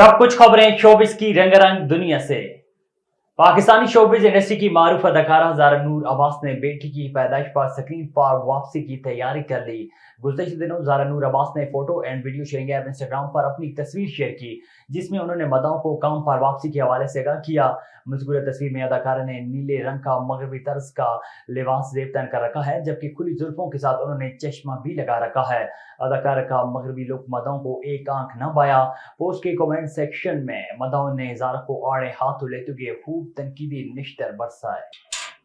अब कुछ खबरें शोबिस की रंगारंग दुनिया से। पाकिस्तानी शोबिस इंडस्ट्री की मारूफ अदाकारा ज़ारा नूर अब्बास ने बेटी की पैदाइश पर स्क्रीन पर वापसी की तैयारी कर ली। गुज़श्ता दिनों ज़ारा नूर अब्बास ने photo and video sharing app Instagram पर अपनी तस्वीर शेयर की, जिसमें उन्होंने मदाओं को काम पर वापसी के हवाले से आगाह किया। मज़कूरा तस्वीर में अदाकारा ने नीले रंग का मगरबी तर्ज का लिबास ज़ेब तन कर रखा है, जबकि खुली जुल्फों के साथ उन्होंने चश्मा भी लगा रखा है। अदाकारा का मगरबी लुक मदाओं को एक आंख न पाया। पोस्ट के कमेंट सेक्शन में मदाओं ने ज़ारा को आड़े हाथों लेते हुए खूब तनकीदी निश्तर बरसाए।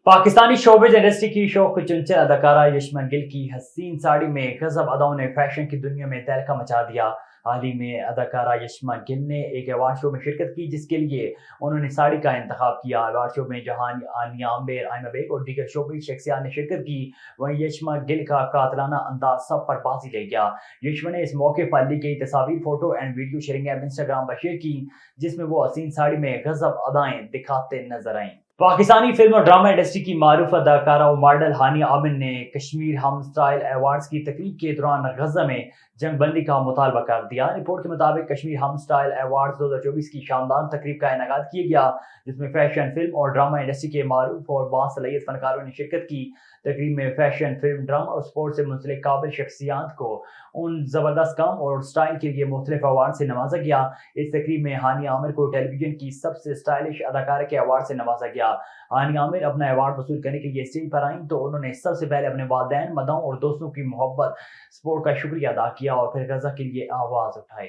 पाकिस्तानी शोबिज इंडस्ट्री की शौक चुनचल अदाकारा यशमा गिल की हसीन साड़ी में गजब अदाओं ने फैशन की दुनिया में तहलका मचा दिया। हाल ही में अदाकारा यशमा गिल ने एक अवार्ड शो में शिरकत की, जिसके लिए उन्होंने साड़ी का इंतखाब किया। अवार्ड शो में जहां आनिया आमिर, आयमा बेग और दीगर शोबिज शख्सियात ने शिरकत की, वहीं यशमा गिल का कातलाना अंदाज सब पर बाजी ले गया। यशमा ने इस मौके पर ली गई तस्वीर, photo and video sharing app Instagram पर शेयर की, जिसमें वो हसीन साड़ी में गजब अदाएं दिखाते नजर आईं। पाकिस्तानी फिल्म और ड्रामा इंडस्ट्री की मारूफ अदाकारा और मॉडल हानिया आमिर ने कश्मीर हम स्टाइल अवार्ड्स की तकरीब के दौरान गजा में जंग बंदी का मुतालबा कर दिया। रिपोर्ट के मुताबिक कश्मीर हम स्टाइल अवार्ड्स 2024 की शानदार तकरीब का इनेकाद किया गया, जिसमें फैशन, फिल्म और ड्रामा इंडस्ट्री के मारूफ और बासलाहियत फनकारों ने शिरकत की। तकरीब में फैशन, फिल्म, ड्रामा और स्पोर्ट्स से मुंसलिक काबिल शख्सियात को उन जबरदस्त काम और स्टाइल के लिए मुख्तलिफ अवार्ड से नवाजा गया। इस तकरीब में हानिया आमिर को टेलीविजन की सबसे स्टाइलिश अदाकारा के अवार्ड से नवाजा गया। हानिया आमिर अपना अवार्ड वसूल करने के लिए स्टेज पर आईं तो उन्होंने सबसे पहले अपने वालिदैन, मदाओं और दोस्तों की मोहब्बत, सपोर्ट का शुक्रिया अदा किया और फिर गजा के लिए आवाज उठाई।